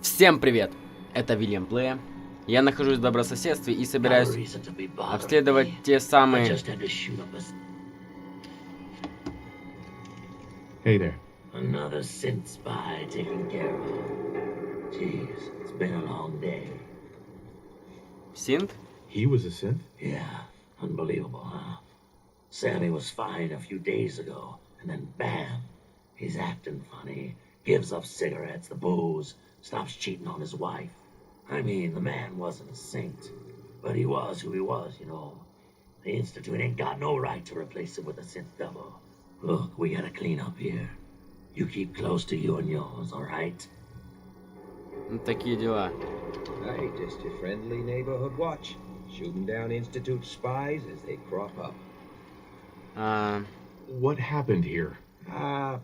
Всем привет! Это Вильям Плея. Я нахожусь в добрососедстве и собираюсь обследовать те самые... Hey there. Another synth spy taken care of. Jeez, it's been a long day. Синт? He was a synth? Yeah, unbelievable, huh? Sammy was fine a few days ago, and then bam, he's acting funny, gives up cigarettes, the booze, stops cheating on his wife. I mean, the man wasn't a saint, but he was who he was, you know. The Institute ain't got no right to replace him with a synth double. Look, we gotta clean up here. You keep close to you and yours, all right? Такие дела. Hey, just your friendly neighborhood watch. Shooting down Institute spies as they crop up. What happened here?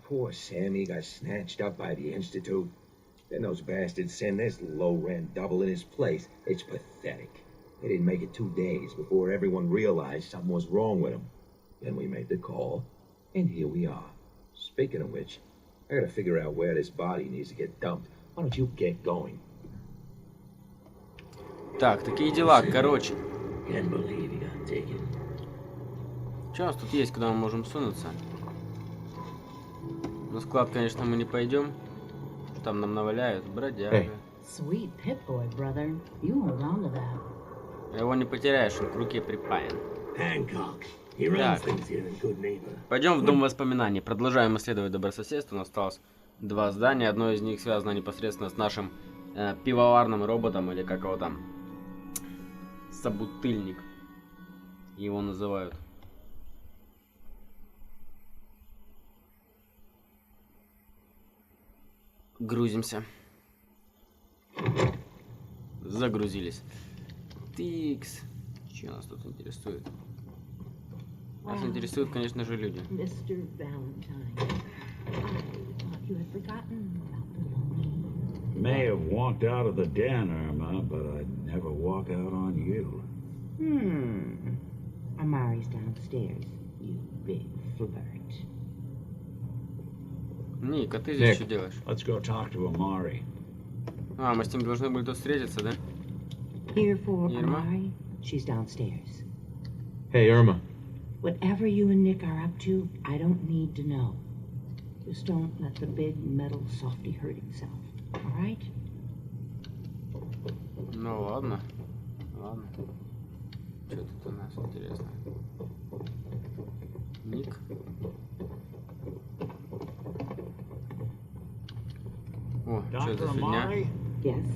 Poor Sammy got snatched up by the Institute. Then those bastards send this low-rent double in his place. It's pathetic. They didn't make it 2 days before everyone realized something was wrong with him. Then we made the call, and here we are. Speaking of which, I gotta figure out where this body needs to get dumped. Why don't you get going? Так, такие дела, короче. Can't believe he got taken. Что у нас тут есть, куда мы можем сунуться? На склад, конечно, мы не пойдем. Там нам наваляют, бродяга. Sweet Pip-Boy, brother. You hold on to that. Его не потеряешь, он к руке припаян. Hancock. He runs things here in Good Neighbor. Пойдем в дом воспоминаний. Продолжаем исследовать добрососедство. У нас осталось 2 здания. Одно из них связано непосредственно с нашим пивоварным роботом, или как его там, собутыльник его называют. Грузимся. Загрузились. Тикс. Что нас тут интересует? Нас интересуют, конечно же, люди. Mr. Valentine, I thought you had forgotten about the lonely. May have walked out of the den, Irma, but I'd never walk out on you. Amari's downstairs, you big flirt. Ник, а ты здесь что делаешь? Let's go talk to Amari. Мы с ним должны были тут встретиться, да? Here for Irma? Amari, she's downstairs. Hey, Irma. Whatever you and Nick are up to, I don't need to know. Just don't let the big metal softy hurt himself, all right? Ну ладно. Ладно. Что тут у нас интересно? Ник. О, что за Dr. фигня? Amari? Yes,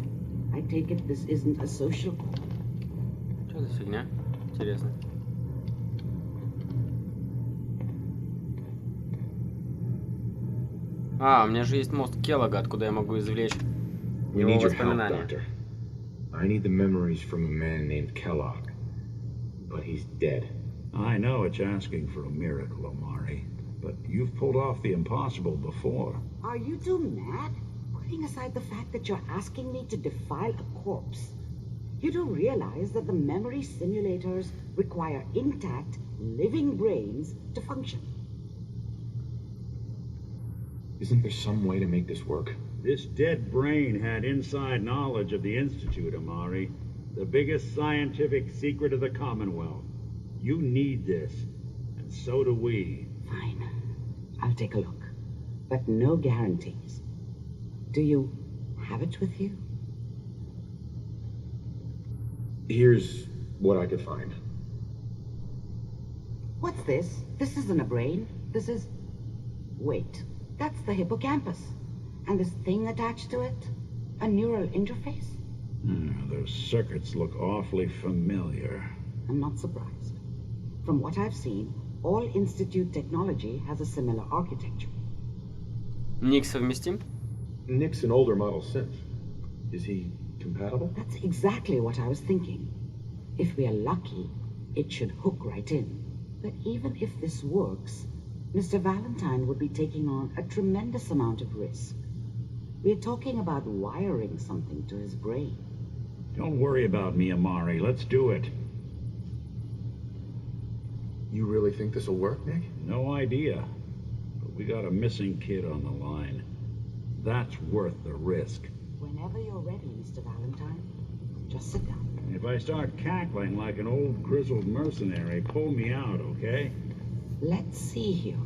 I take it this isn't a social call. Что за фигня? Интересно. У меня же есть мост Келлога, откуда я могу извлечь We его need your help, воспоминания. Doctor. I need the memories from a man named Kellogg. But he's dead. I know it's asking for a miracle, Amari, but you've pulled off the impossible before. Are you two mad? Putting aside the fact that you're asking me to defile a corpse, you do realize that the memory simulators require intact, living brains to function. Isn't there some way to make this work? This dead brain had inside knowledge of the Institute, Amari. The biggest scientific secret of the Commonwealth. You need this, and so do we. Fine. I'll take a look. But no guarantees. Do you have it with you? Here's what I could find. What's this? This isn't a brain. This is... Wait. That's the hippocampus. And this thing attached to it? A neural interface? Those circuits look awfully familiar. I'm not surprised. From what I've seen, all Institute technology has a similar architecture. Ник совместим? Nick's an older model synth. Is he compatible? That's exactly what I was thinking. If we are lucky, it should hook right in. But even if this works, Mr. Valentine would be taking on a tremendous amount of risk. We're talking about wiring something to his brain. Don't worry about me, Amari. Let's do it. You really think this'll work, Nick? No idea. We got a missing kid on the line. That's worth the risk. Whenever you're Just sit down. If I start cackling like an old grizzled mercenary, pull me out, okay? Let's see here.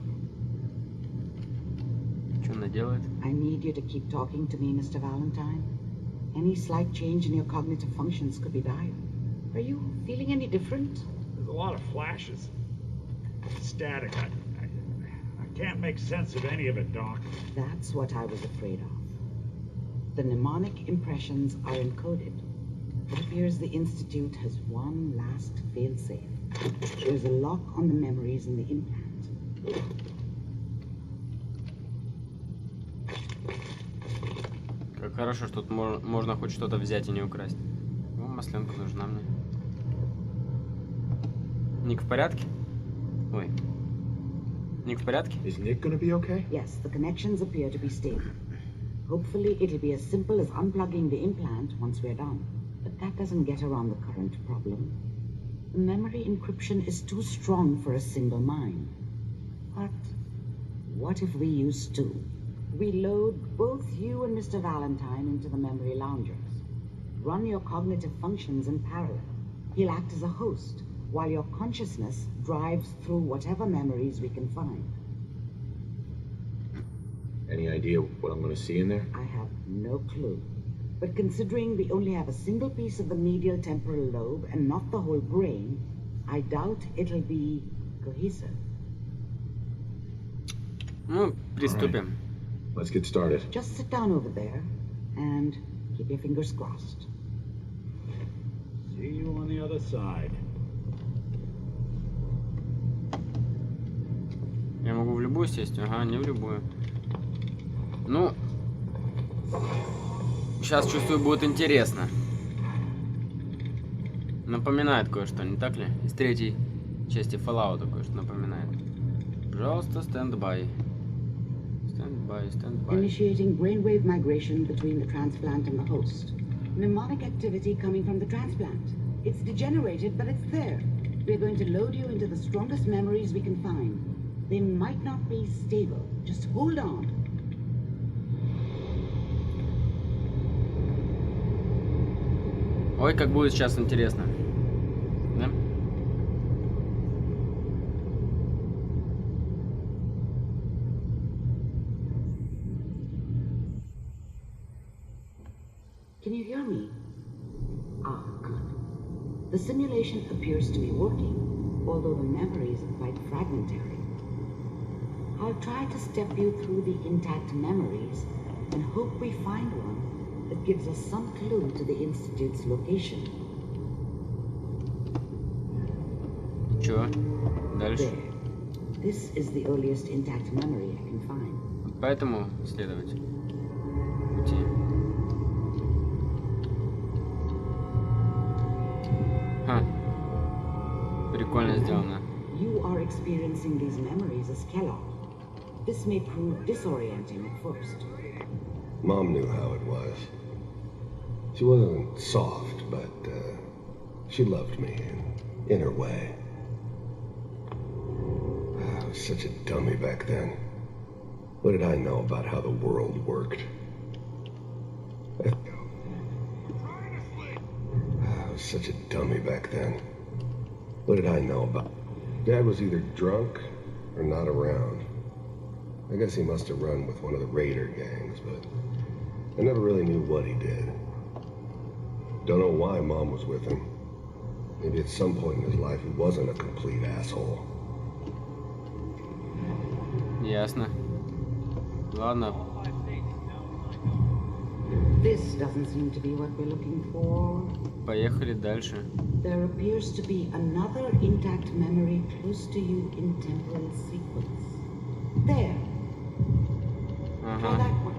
Что она делает? I need you to keep talking to me, Mr. Valentine. Any slight change in your cognitive functions could be dire. Are you feeling any different? There's a lot of flashes. Static. I can't make sense of any of it, Doc. That's what I was afraid of. The mnemonic impressions are encoded. It appears the Institute has one last failsafe. There's a lock on the memories in the implant. Как хорошо, что тут можно хоть что-то взять и не украсть. О, масленка нужна мне. Ник в порядке? Ой. Ник в порядке? Is Nick gonna be okay? Yes, the connections appear to be stable. Hopefully it'll be as simple as unplugging the implant once we're done. But that doesn't get around the current problem. The memory encryption is too strong for a single mind. But what if we use two? We load both you and Mr. Valentine into the memory loungers. Run your cognitive functions in parallel. He'll act as a host, while your consciousness drives through whatever memories we can find. Any idea what I'm gonna see in there? I have no clue. But considering we only have a single piece of the medial temporal lobe and not the whole brain, I doubt it'll be cohesive. Ну, приступим. Let's get started. Just sit down over there and keep your fingers crossed. See you on the other side. Я могу в любую сесть? Ага, не в любую. Ну, сейчас чувствую, будет интересно. Напоминает кое-что, не так ли? Из третьей части Fallout кое-что напоминает. Пожалуйста, стендбай. Стендбай. Initiating brainwave migration between the transplant and the host. Mnemonic activity coming from the transplant. It's degenerated, but it's there. We're going to load you into the strongest memories we can find. They might not be stable. Just hold on. Ой, как будет сейчас интересно. Да? Can you hear me? Ah, good. The simulation appears to be working, although the memories are quite fragmentary. I'll try to step you through the intact memories and hope we find one that gives us some clue to the Institute's location. Чё? Дальше? There. This is the earliest intact memory I can find. Поэтому следовать пути. Ха. Прикольно сделано. You are experiencing these memories as Kellogg. This may prove disorienting at first. Mom knew how it was. She wasn't soft, but she loved me in her way. I was such a dummy back then. What did I know about how the world worked? I was such a dummy back then. What did I know about... Dad was either drunk or not around. I guess he must have run with one of the raider gangs, but I never really knew what he did. Don't know why Mom was with him. Maybe at some point in his life he wasn't a complete asshole. Ясно. Ладно. This doesn't seem to be what we're looking for. Поехали дальше. There appears to be another intact memory close to you in temporal sequence. There. Try that one.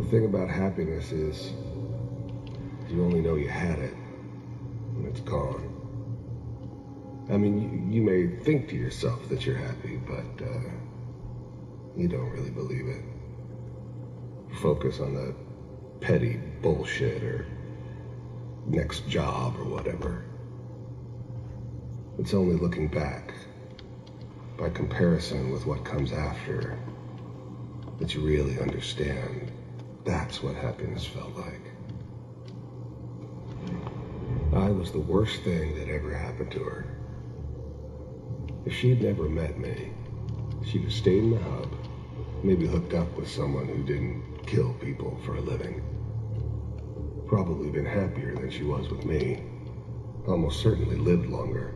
The thing about happiness is you only know you had it when it's gone. I mean, you may think to yourself that you're happy, but you don't really believe it. Focus on the petty bullshit or next job or whatever. It's only looking back, by comparison with what comes after, that you really understand That's what happiness felt like. I was the worst thing that ever happened to her. If she'd never met me, she'd have stayed in the hub, maybe hooked up with someone who didn't kill people for a living. Probably been happier than she was with me. Almost certainly lived longer.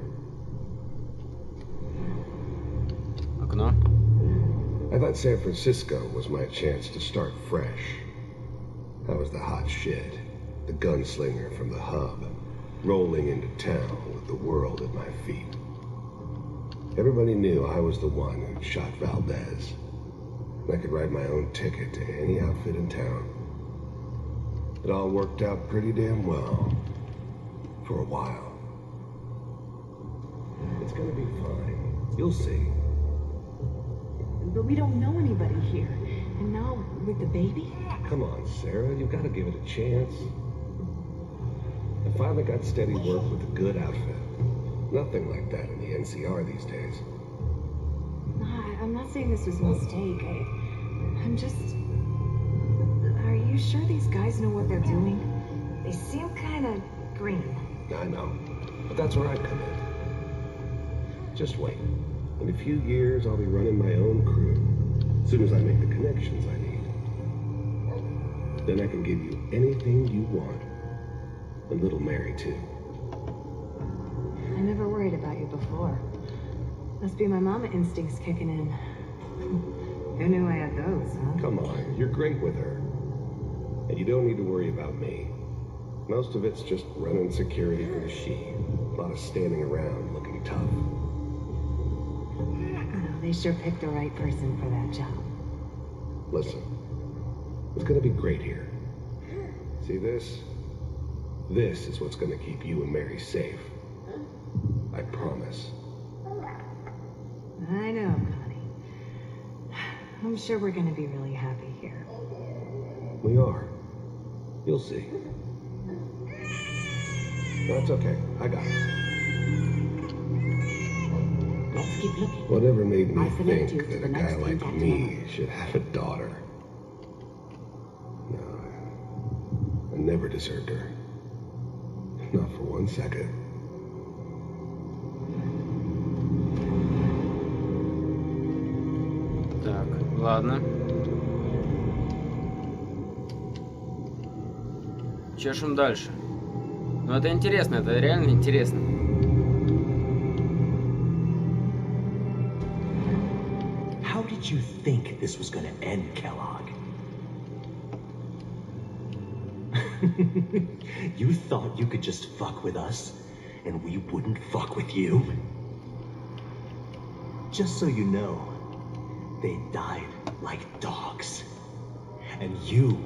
Окно. I thought San Francisco was my chance to start fresh. I was the hot shit, the gunslinger from the hub, rolling into town with the world at my feet. Everybody knew I was the one who shot Valdez. I could write my own ticket to any outfit in town. It all worked out pretty damn well. For a while. It's gonna be fine. You'll see. But we don't know anybody here. And now, with the baby? Come on, Sarah. You've got to give it a chance. I finally got steady work with a good outfit. Nothing like that in the NCR these days. No, I'm not saying this was a mistake. I'm just... Are you sure these guys know what they're doing? They seem kind of green. I know. But that's where I come in. Just wait. In a few years, I'll be running my own crew. As soon as I make the connections I need. Then I can give you anything you want. And little Mary, too. I never worried about you before. Must be my mama instincts kicking in. Who knew I had those, huh? Come on, you're great with her. And you don't need to worry about me. Most of it's just running security for the she. A lot of standing around looking tough. Oh, they sure picked the right person for that job. Listen, it's gonna be great here. See this? This is what's gonna keep you and Mary safe. I promise. I know, honey. I'm sure we're gonna be really happy here. We are. You'll see. That's okay. I got it. Let's keep looking. Whatever made me I'll connect you think to that the a guy next like contact me number. should have a daughter? No, I never deserved her. Not for 1 second. Так, ладно. Чешем дальше. Ну это интересно, это реально интересно. How did you think this was gonna end, Kellogg? You thought you could just fuck with us, and we wouldn't fuck with you? Just so you know, they died like dogs. And you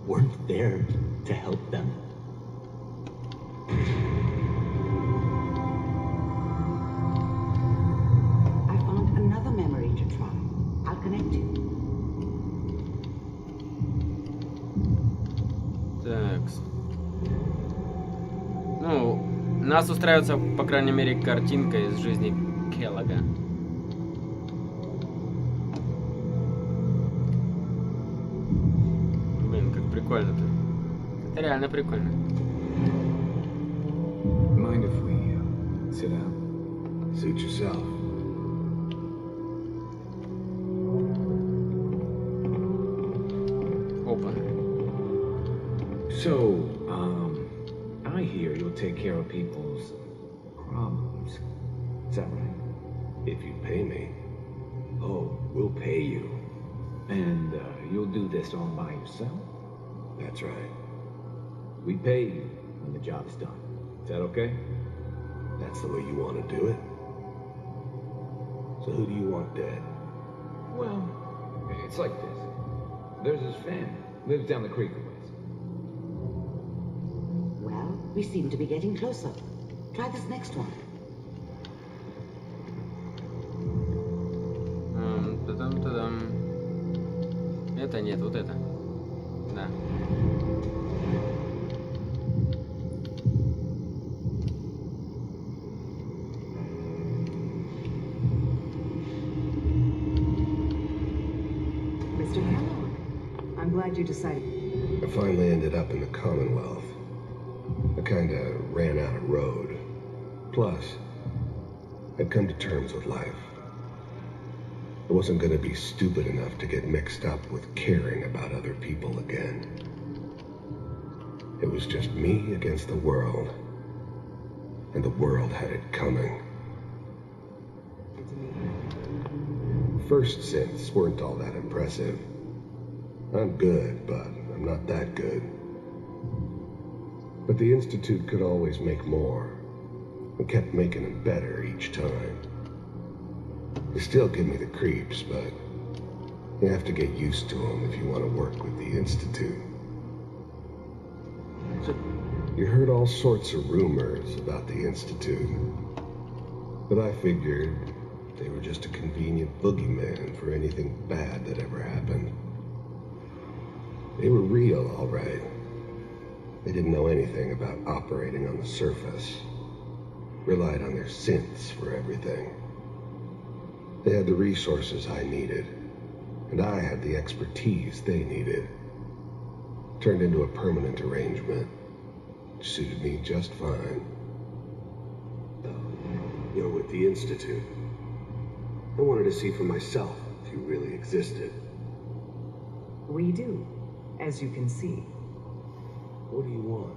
weren't there to help them. I found another memory to try. I'll connect you. Так. Ну, нас устраивается, по крайней мере, картинка из жизни Келлога. Блин, как прикольно-то. Это реально прикольно. Mind if we sit down? Suit yourself. Опа. So, I hear you'll take care of people's problems. Is that right? If you pay me. Oh, we'll pay you. And you'll do this all by yourself? That's right. We pay you when the job's done. Is that okay? That's the way you want to do it. So who do you want dead? Well, it's like this. There's this family. Lives down the creek a ways. Well, we seem to be getting closer. Try this next one. Та-дам-та-дам. Это нет, вот это. Да. Mr. Kellogg, I'm glad you decided. I finally ended up in the Commonwealth. I kinda ran out of road. Plus, I'd come to terms with life. I wasn't gonna be stupid enough to get mixed up with caring about other people again. It was just me against the world. And the world had it coming. First synths weren't all that impressive. I'm good, but I'm not that good. But the Institute could always make more, and kept making them better each time. They still give me the creeps, but you have to get used to them if you want to work with the Institute. You heard all sorts of rumors about the Institute, but I figured they were just a convenient boogeyman for anything bad that ever happened. They were real, all right. They didn't know anything about operating on the surface. Relied on their synths for everything. They had the resources I needed, and I had the expertise they needed. Turned into a permanent arrangement. Suited me just fine. You're with the Institute. I wanted to see for myself if you really existed. We do, as you can see. What do you want?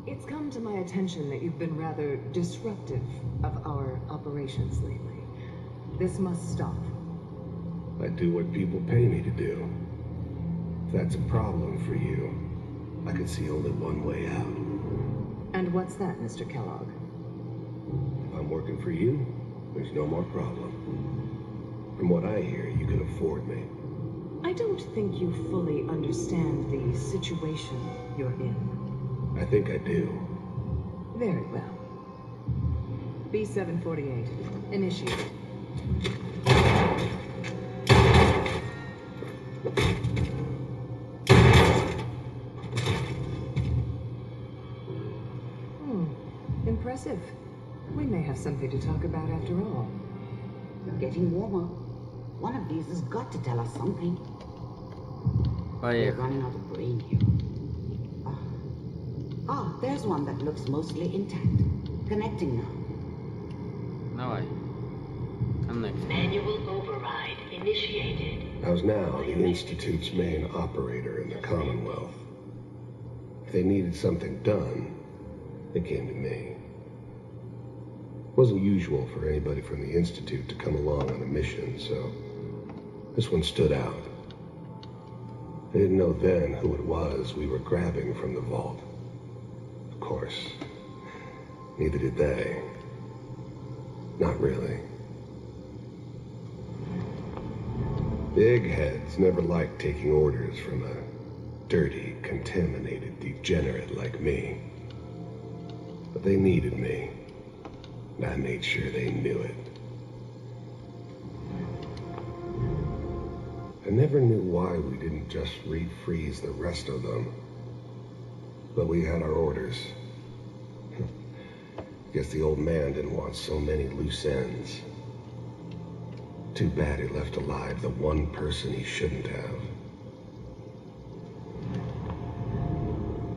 It's come to my attention that you've been rather disruptive of our operations lately. This must stop. I do what people pay me to do. If that's a problem for you, I can see only one way out. And what's that, Mr. Kellogg? If I'm working for you, there's no more problem. From what I hear, you can afford me. I don't think you fully understand the situation you're in. I think I do. Very well. B-748, initiate. Impressive. We may have something to talk about after all. You're getting warmer. One of these has got to tell us something. We're running out of brain here. There's one that looks mostly intact. Connecting now. Давай. Connect. Manual override initiated. I was now the Institute's main operator in the Commonwealth. If they needed something done, they came to me. It wasn't usual for anybody from the Institute to come along on a mission, so this one stood out. I didn't know then who it was we were grabbing from the vault. Of course, neither did they. Not really. Big heads never liked taking orders from a dirty, contaminated degenerate like me. But they needed me, and I made sure they knew it. I never knew why we didn't just refreeze the rest of them. But we had our orders. Guess the old man didn't want so many loose ends. Too bad he left alive the one person he shouldn't have.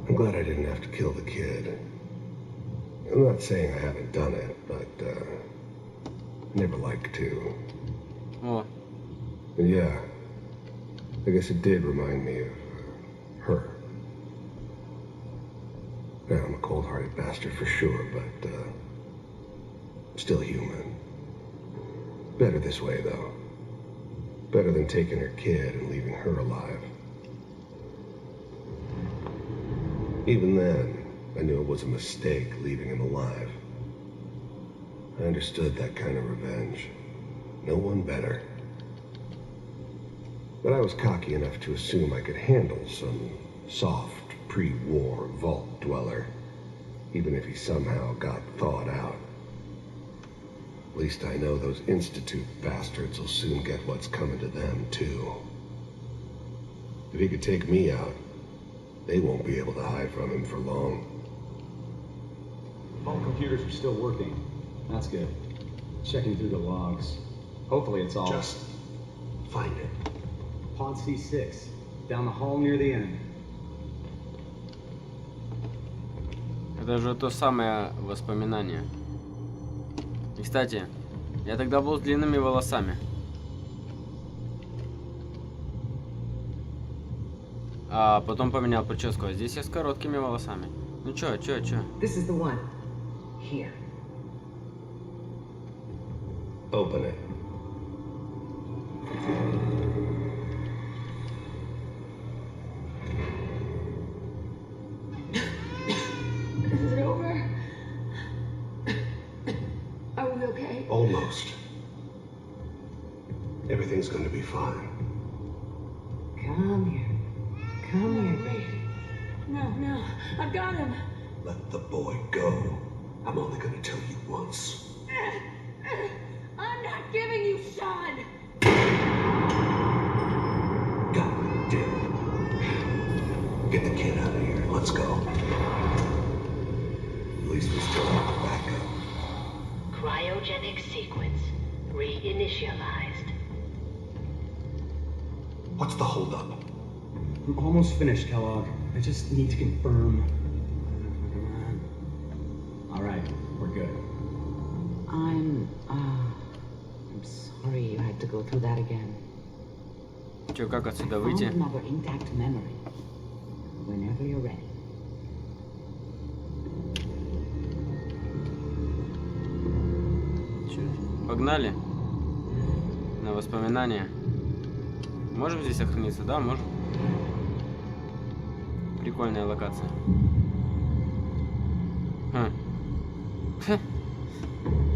I'm glad I didn't have to kill the kid. I'm not saying I haven't done it, but I never liked to. Oh. And yeah, I guess it did remind me of her. Now, I'm a cold-hearted bastard for sure, but still human. Better this way, though. Better than taking her kid and leaving her alive. Even then, I knew it was a mistake leaving him alive. I understood that kind of revenge. No one better. But I was cocky enough to assume I could handle some soft, pre-war vault dweller, even if he somehow got thawed out. At least I know those Institute bastards will soon get what's coming to them, too. If he could take me out, they won't be able to hide from him for long. All computers are still working. That's good. Checking through the logs. Hopefully it's all... Just find it. Pod C6. Down the hall near the end. Это же то самое воспоминание. И, кстати, я тогда был с длинными волосами. А потом поменял прическу, а здесь я с короткими волосами. Ну чё? This is the one. Here. Open it. Is it over? Are we okay? Almost. Everything's going to be fine. Come here. Come here, baby. No, I've got him. Let the boy go. I'm only going to tell you once. I'm not giving you Sean. God damn it. Get the kid out of here. Let's go. At least we still have a backup. Cryogenic sequence reinitialized. What's the holdup? We're almost finished, Kellogg. I just need to confirm. All right, we're good. I'm sorry you had to go through that again. Чё, как отсюда Found выйти? another intact memory. Whenever you're ready. Чё, погнали? На воспоминания. Можем здесь сохраниться? Да, можем. Прикольная локация.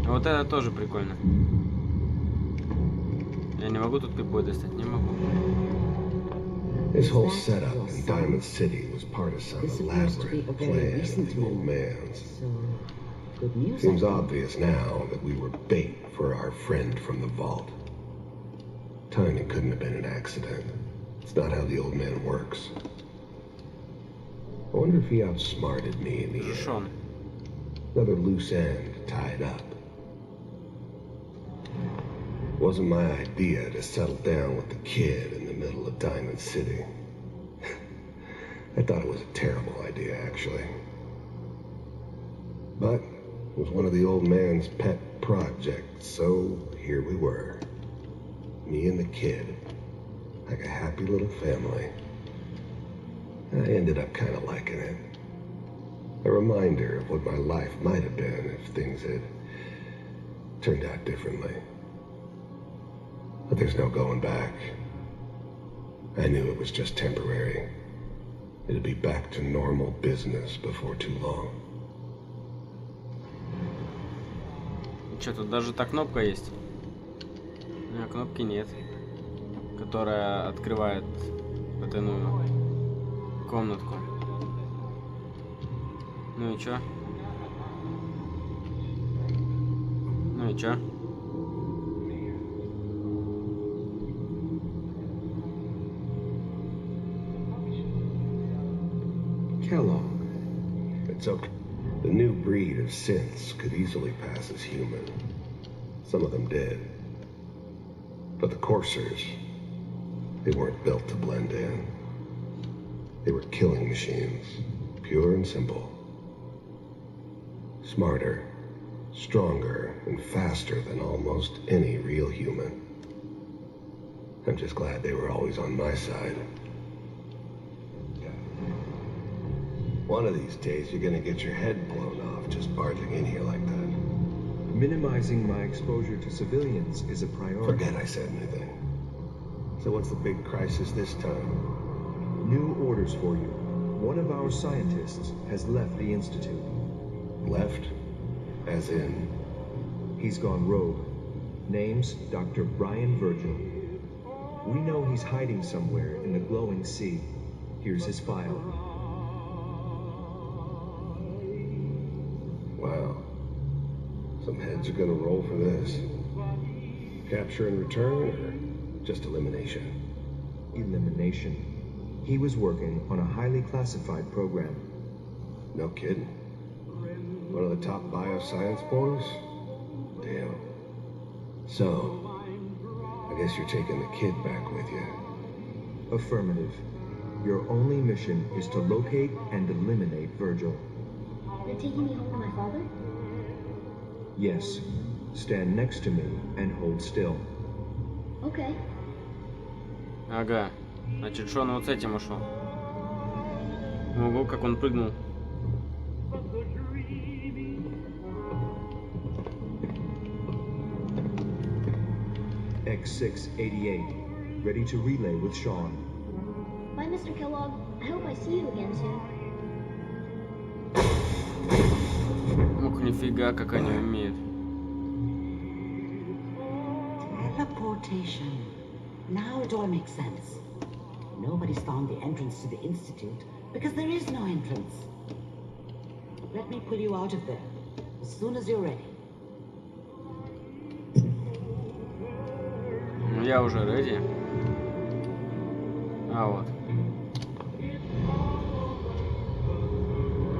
А вот это тоже прикольно. Я не могу тут прибой достать, не могу. This whole setup in Diamond City was part of some This appears to be elaborate a very plan of recent the old memory. man's. So, good news. Seems I think. obvious now that we were bait for our friend from the vault. Timing couldn't have been an accident. It's not how the old man works. I wonder if he outsmarted me in the end. Шон. Another loose end tied up. Wasn't my idea to settle down with the kid in the middle of Diamond City. I thought it was a terrible idea, actually. But it was one of the old man's pet projects, so here we were. Me and the kid, like a happy little family. I ended up kind of liking it. A reminder of what my life might have been if things had turned out differently. But there's no going back. I knew it was just temporary. It'd be back to normal business before too long. Что, тут даже та кнопка есть? А, кнопки нет. Которая открывает потайную комнатку. Ну и чё? Ну и чё? Kellogg. It's okay. The new breed of synths could easily pass as human. Some of them did. But the coursers, they weren't built to blend in. They were killing machines, pure and simple. Smarter, stronger, and faster than almost any real human. I'm just glad they were always on my side. One of these days, you're gonna get your head blown off just barging in here like that. Minimizing my exposure to civilians is a priority. Forget I said anything. So what's the big crisis this time? New orders for you. One of our scientists has left the Institute. Left? As in? He's gone rogue. Name's Dr. Brian Virgil. We know he's hiding somewhere in the glowing sea. Here's his file. Wow. Some heads are gonna roll for this. Capture and return, or just elimination? Elimination. He was working on a highly classified program. No kidding. One of the top bioscience boys? Damn. So, I guess you're taking the kid back with you. Affirmative. Your only mission is to locate and eliminate Virgil. You're taking me home to my father? Yes. Stand next to me and hold still. Okay. Ага. Значит, что он вот с этим ушел? Ого, как он прыгнул. X688. Ready to relay with Sean. Bye, Mr. Kellogg. I hope I see you again soon. Ух, нифига, как они умеют. Teleportation. Now it all makes sense. Nobody's found the entrance to the Institute because there is no entrance. Let me pull you out of there as soon as you're ready. Я уже ready. А вот.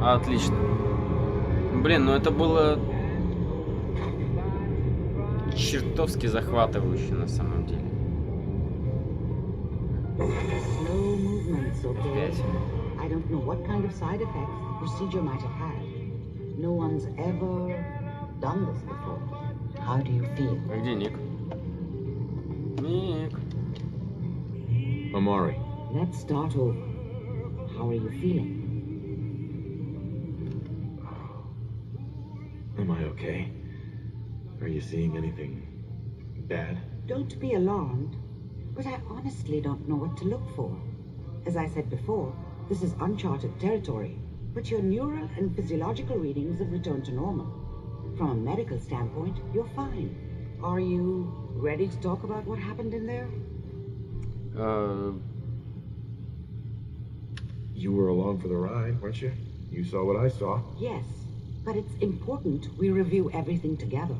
Отлично. Блин, ну это было чертовски захватывающе на самом деле. Slow movements, okay? Опять. I don't know what kind of side effects the procedure might have had. No one's ever done this before. How do you feel? А где Ник? Ник. Amari. Let's start over. How are you feeling? Am I okay? Are you seeing anything bad? Don't be alarmed, but I honestly don't know what to look for. As I said before, this is uncharted territory, but your neural and physiological readings have returned to normal. From a medical standpoint, you're fine. Are you ready to talk about what happened in there? You were along for the ride, weren't you? You saw what I saw. Yes, but it's important we review everything together,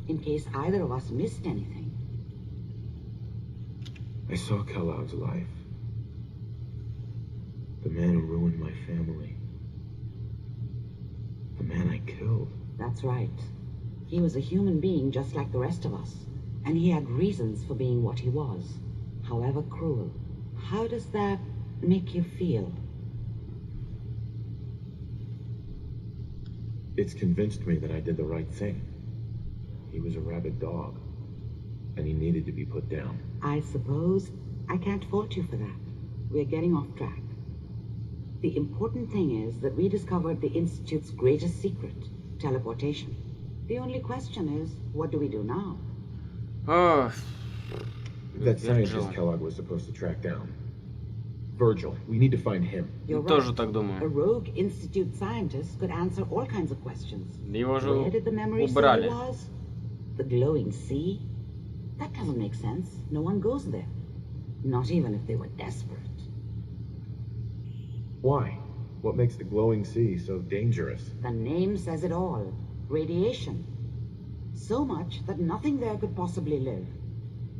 in case either of us missed anything. I saw Kellogg's life. The man who ruined my family. The man I killed. That's right. He was a human being just like the rest of us, and he had reasons for being what he was, however cruel. How does that make you feel? It's convinced me that I did the right thing. He was a rabid dog, and he needed to be put down. I suppose I can't fault you for that. We're getting off track. The important thing is that we discovered the Institute's greatest secret, teleportation. The only question is, what do we do now? That scientist Kellogg was supposed to track down. Virgil. We need to find him. You're Тоже right. так A думаю. rogue Institute scientist could answer all kinds of questions. Его же Where did the memory say убрали. it was? The glowing sea? That doesn't make sense. No one goes there. Not even if they were desperate. Why? What makes the glowing sea so dangerous? The name says it all. Radiation. So much that nothing there could possibly live.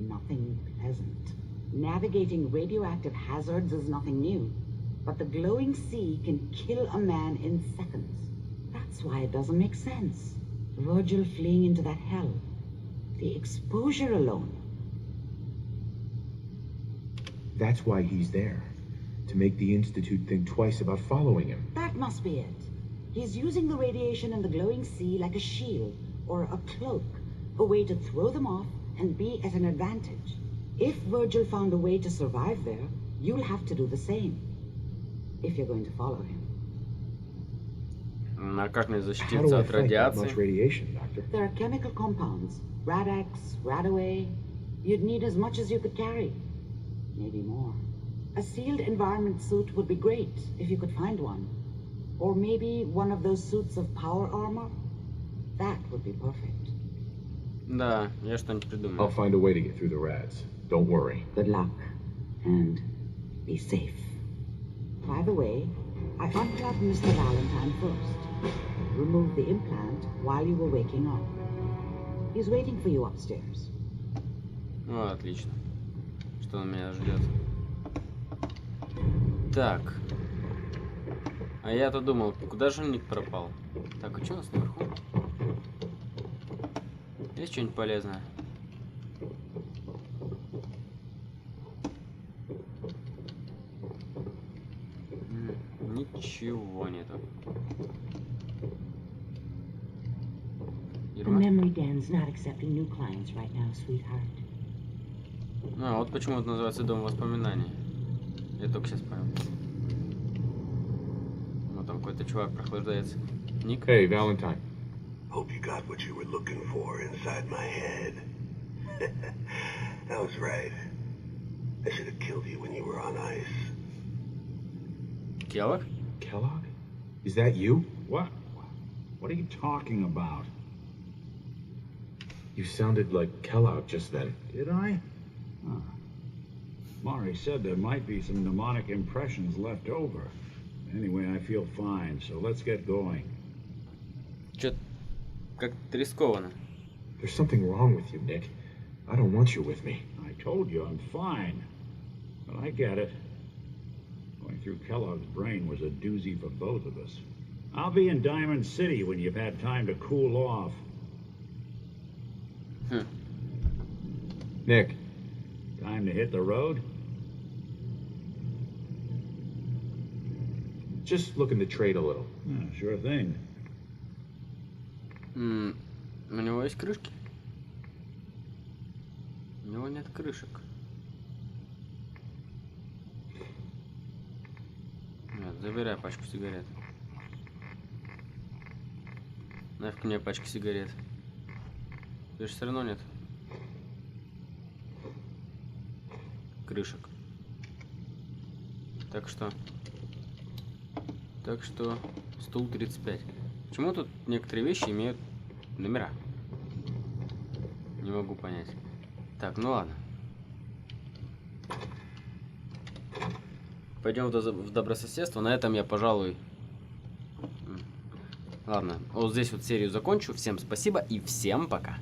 Nothing pleasant. Navigating radioactive hazards is nothing new. But the glowing sea can kill a man in seconds. That's why it doesn't make sense. Virgil fleeing into that hell. The exposure alone. That's why he's there. To make the Institute think twice about following him. That must be it. He's using the radiation in the glowing sea like a shield or a cloak, a way to throw them off and be at an advantage. If Virgil found a way to survive there, you'll have to do the same. If you're going to follow him. А как мне How do защититься I от fight that much радиации? radiation, Doctor? There are chemical compounds. Rad-X, Radaway. You'd need as much as you could carry. Maybe more. A sealed environment suit would be great if you could find one. Or maybe one of those suits of power armor. That would be perfect. Да, я что-нибудь I'll придумаю. find a way to get through the rads. Don't worry. Good luck. And be safe. By the way, I unplugged Mr. Valentine first. Removed the implant while you were waking up. He's waiting for you upstairs. Ну, отлично. Что он меня ждет? Так. А я-то думал, куда же Ник пропал? Так, а что у нас наверху? Есть что-нибудь полезное? Ничего нету. The Ирма? memory den's not accepting new clients right now, sweetheart. А, вот почему это называется дом воспоминаний. Я только сейчас понял. Ну там какой-то чувак прохлаждается. Ник? Hey, Valentine. Hope you got what you were looking for inside my head. I was right. I should have killed you when you were on ice. Келлог? Kellogg? Is that you? What? What are you talking about? You sounded like Kellogg just then. Did I? Huh. Mari said there might be some mnemonic impressions left over. Anyway, I feel fine, so let's get going. Чё-то как-то рискованно. There's something wrong with you, Nick. I don't want you with me. I told you I'm fine. But I get it. Going through Kellogg's brain was a doozy for both of us. I'll be in Diamond City when you've had time to cool off. Nick. Time to hit the road? Just looking to trade a little. Sure thing. У него есть крышки? У него нет крышек. Нет, забирай пачку сигарет. Нафиг мне пачка сигарет. Здесь все равно нет крышек. Так что стул 35. Почему тут некоторые вещи имеют номера? Не могу понять. Так, ну ладно. Пойдем в добрососедство. На этом я, пожалуй... Ладно, вот здесь вот серию закончу. Всем спасибо и всем пока.